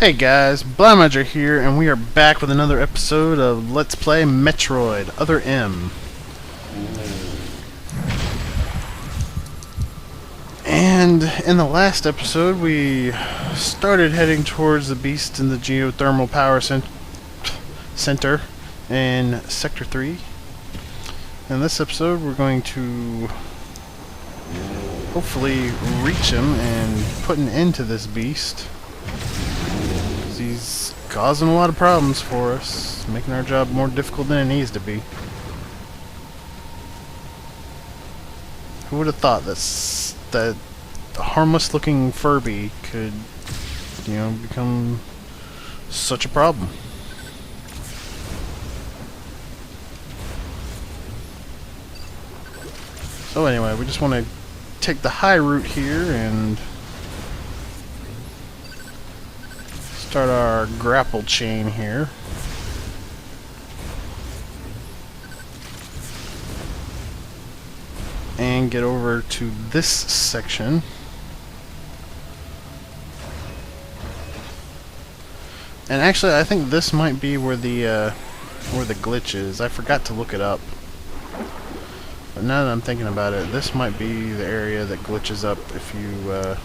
Hey guys, Blaumagier here, and we are back with another episode of Let's Play Metroid, Other M. And in the last episode, we started heading towards the beast in the geothermal power center in Sector 3. In this episode, we're going to hopefully reach him and put an end to this beast. He's causing a lot of problems for us, making our job more difficult than it needs to be. Who would have thought that a harmless-looking Furby could, become such a problem? So anyway, we just want to take the high route here and start our grapple chain here. And get over to this section. And actually, I think this might be where the glitch is. I forgot to look it up. But now that I'm thinking about it, this might be the area that glitches up if you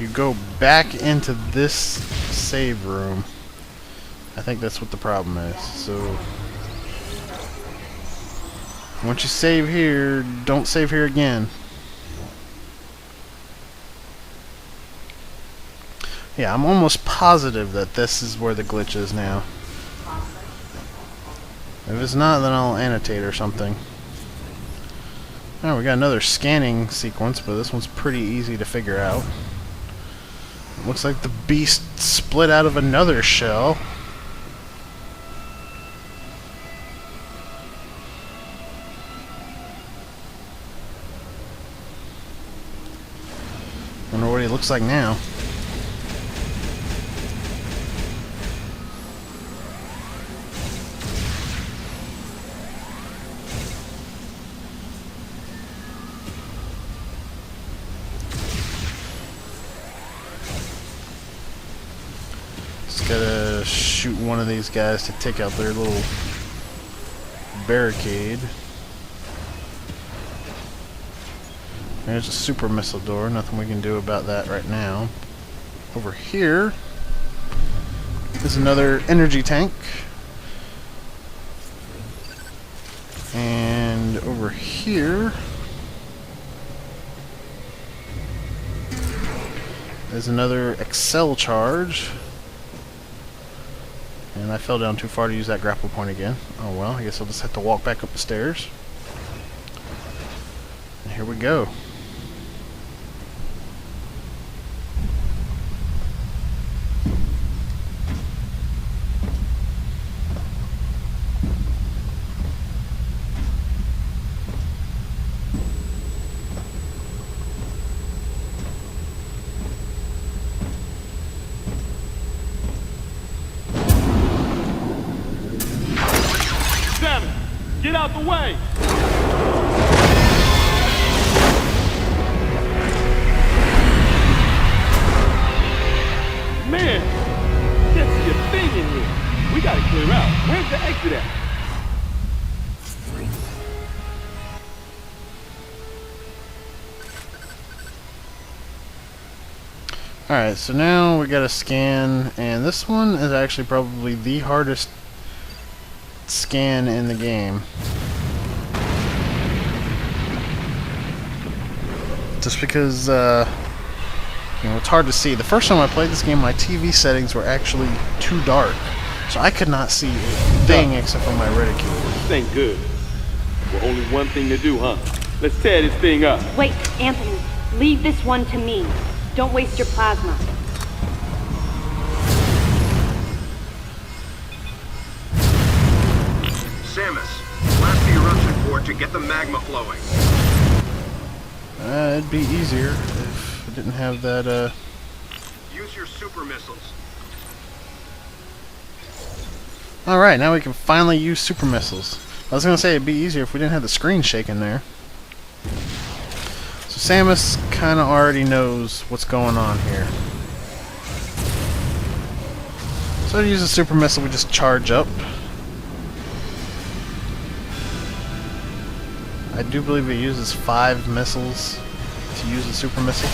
go back into this save room. I think that's what the problem is. So once you save here, don't save here again. Yeah, I'm almost positive that this is where the glitch is now. If it's not, then I'll annotate or something. Oh, we got another scanning sequence, but this one's pretty easy to figure out. Looks like the beast split out of another shell. Wonder what he looks like now. Gotta shoot one of these guys to take out their little barricade. There's a super missile door. Nothing we can do about that right now. Over here is another energy tank. And over here is another Excel charge. And I fell down too far to use that grapple point again. Oh well, I guess I'll just have to walk back up the stairs. And here we go. Get out the way! Man, can't see a thing in here. We gotta clear out. Where's the exit at? Alright, so now we gotta scan, and this one is actually probably the hardest scan in the game. Just because, it's hard to see. The first time I played this game, my TV settings were actually too dark, so I could not see a thing except for my reticule. This ain't good. Well, only one thing to do, huh? Let's tear this thing up. Wait, Anthony. Leave this one to me. Don't waste your plasma. Samus, blast the eruption port to get the magma flowing. It'd be easier if I didn't have that, Use your super missiles. Alright, now we can finally use super missiles. I was gonna say it'd be easier if we didn't have the screen shaking there. So Samus kind of already knows what's going on here. So to use a super missile, we just charge up. I do believe it uses 5 missiles to use a super missile.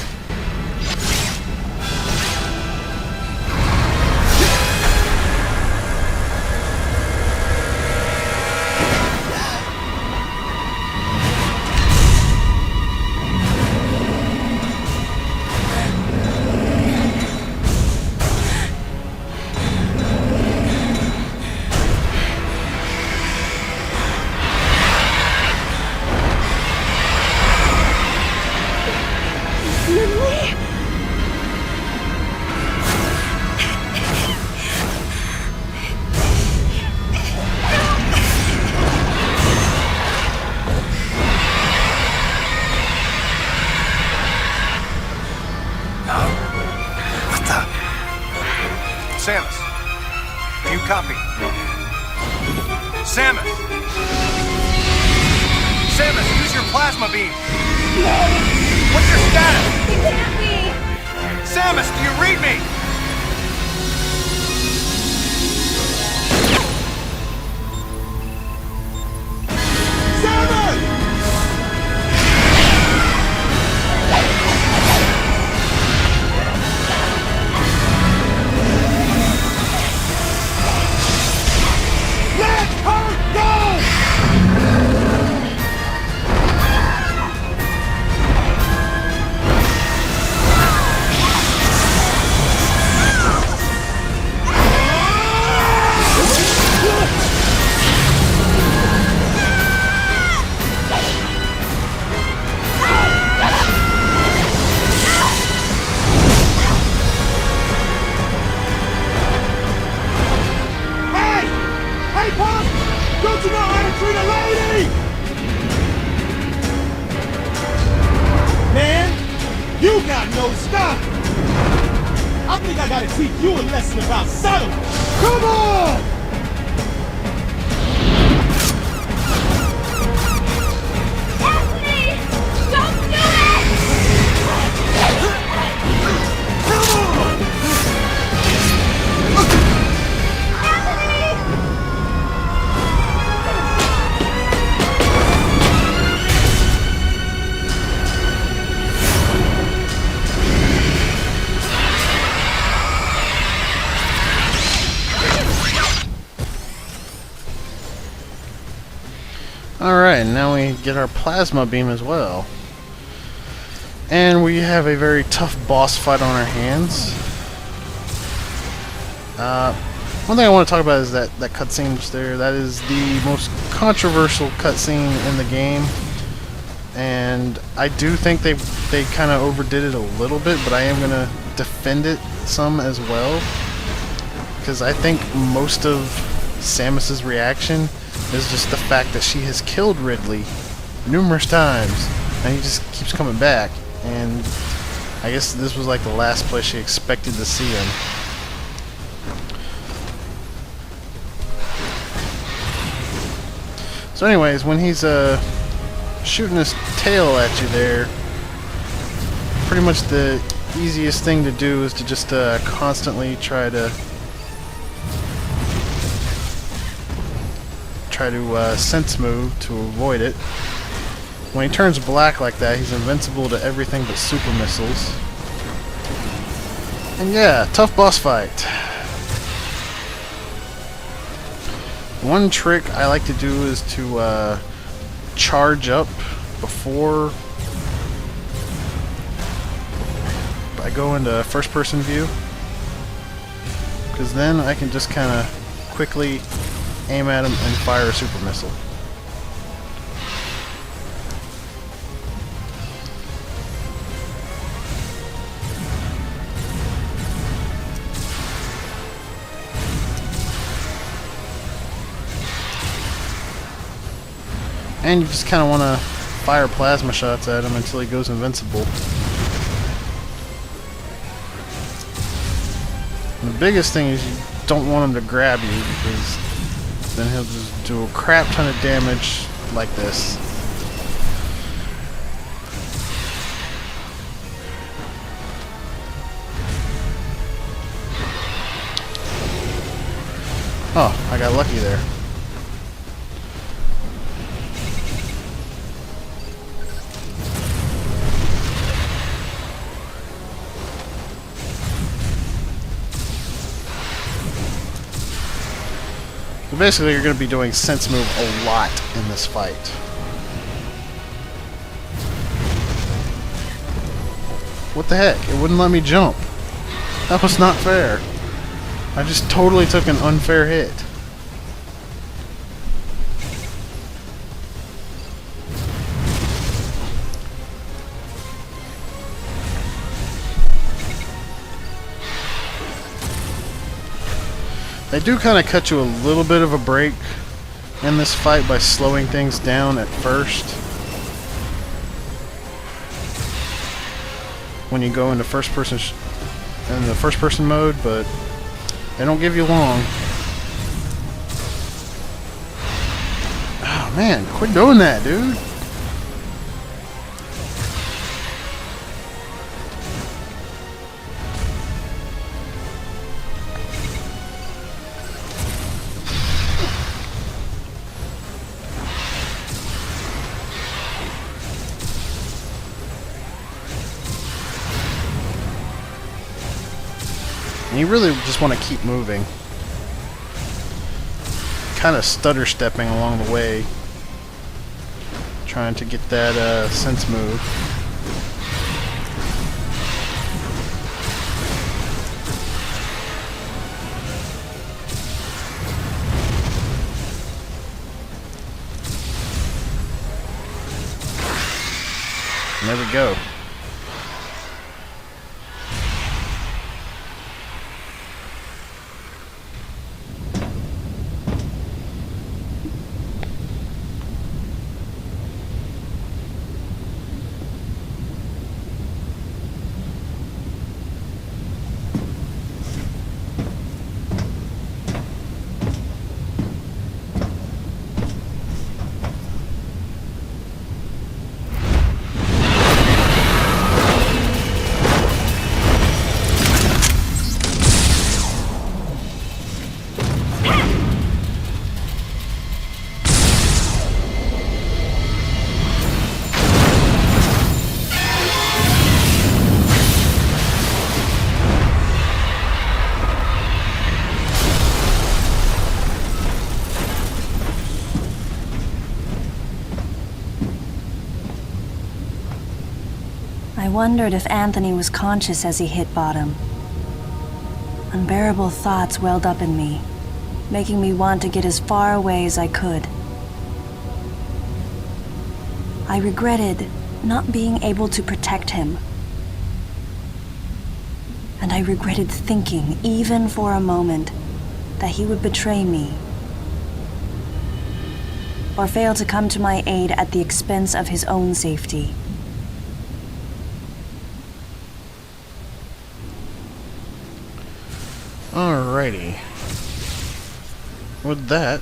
Samus, do you copy? Samus! Samus, use your plasma beam! No! What's your status? He can't be! Samus, do you read me? Don't you know how to treat a lady? Man, you got no style. I think I gotta teach you a lesson about subtlety. Come on! Alright, now we get our plasma beam as well. And we have a very tough boss fight on our hands. One thing I want to talk about is that cutscene just there. That is the most controversial cutscene in the game. And I do think they kind of overdid it a little bit, but I am going to defend it some as well. Because I think most of Samus's reaction is just the fact that she has killed Ridley numerous times, and he just keeps coming back. And I guess this was like the last place she expected to see him. So anyways, when he's shooting his tail at you there, pretty much the easiest thing to do is to just constantly try to sense move to avoid it. When he turns black like that, he's invincible to everything but super missiles. And yeah, tough boss fight. One trick I like to do is to charge up before I go into first person view, because then I can just kind of quickly aim at him and fire a super missile. And you just kind of want to fire plasma shots at him until he goes invincible. And the biggest thing is you don't want him to grab you, because then he'll just do a crap ton of damage like this. Oh, I got lucky there. So basically, you're going to be doing sense move a lot in this fight. What the heck? It wouldn't let me jump. That was not fair. I just totally took an unfair hit. They do kind of cut you a little bit of a break in this fight by slowing things down at first. When you go into first person mode, but they don't give you long. Oh man, quit doing that, dude. And you really just want to keep moving. Kind of stutter stepping along the way. Trying to get that sense move. And there we go. I wondered if Anthony was conscious as he hit bottom. Unbearable thoughts welled up in me, making me want to get as far away as I could. I regretted not being able to protect him. And I regretted thinking, even for a moment, that he would betray me, or fail to come to my aid at the expense of his own safety. Alrighty. With that,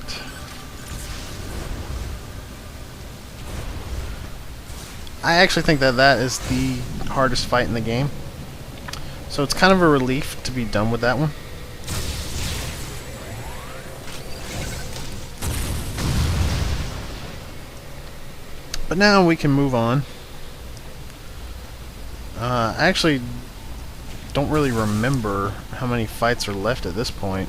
I actually think that that is the hardest fight in the game. So it's kind of a relief to be done with that one. But now we can move on. I actually don't really remember how many fights are left at this point.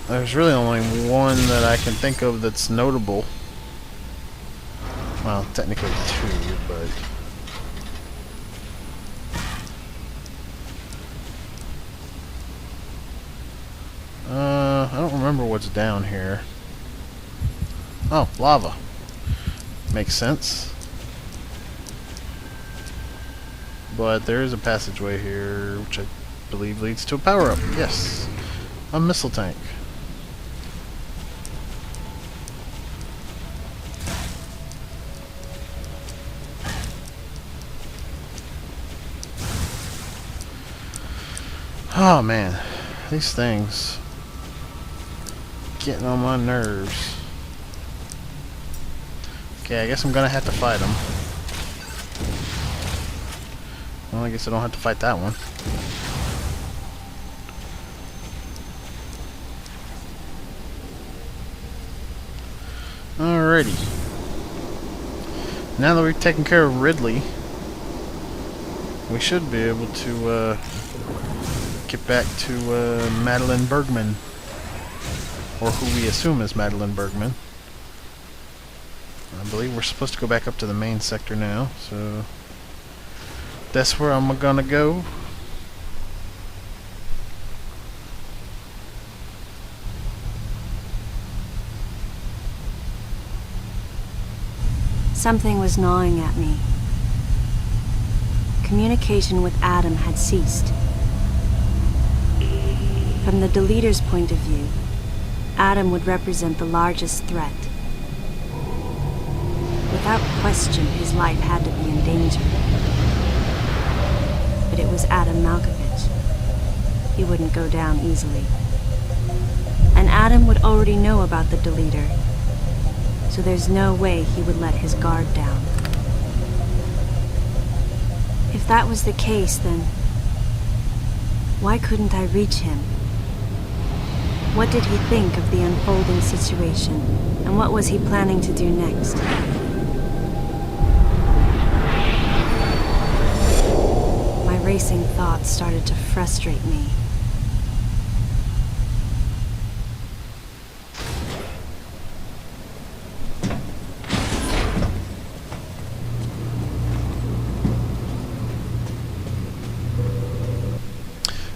There's really only one that I can think of that's notable. Well, technically two, but... I don't remember what's down here. Oh, lava. Makes sense. But there is a passageway here, which I believe leads to a power-up. Yes. A missile tank. Oh man, these things getting on my nerves. Okay, I guess I'm gonna have to fight them. Well, I guess I don't have to fight that one. Alrighty. Now that we've taken care of Ridley, we should be able to get back to Madeline Bergman. Or who we assume is Madeline Bergman. I believe we're supposed to go back up to the main sector now, so that's where I'm gonna go. Something was gnawing at me. Communication with Adam had ceased. From the deleter's point of view, Adam would represent the largest threat. Without question, his life had to be in danger. But it was Adam Malkovich. He wouldn't go down easily. And Adam would already know about the deleter, so there's no way he would let his guard down. If that was the case, then why couldn't I reach him? What did he think of the unfolding situation, and what was he planning to do next? My racing thoughts started to frustrate me.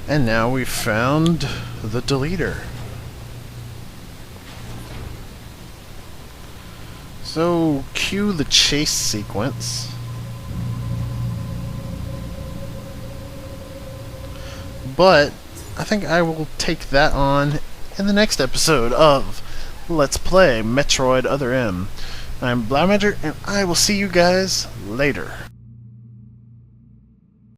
And now we've found the deleter. So, cue the chase sequence. But I think I will take that on in the next episode of Let's Play Metroid Other M. I'm Blaumagier, and I will see you guys later.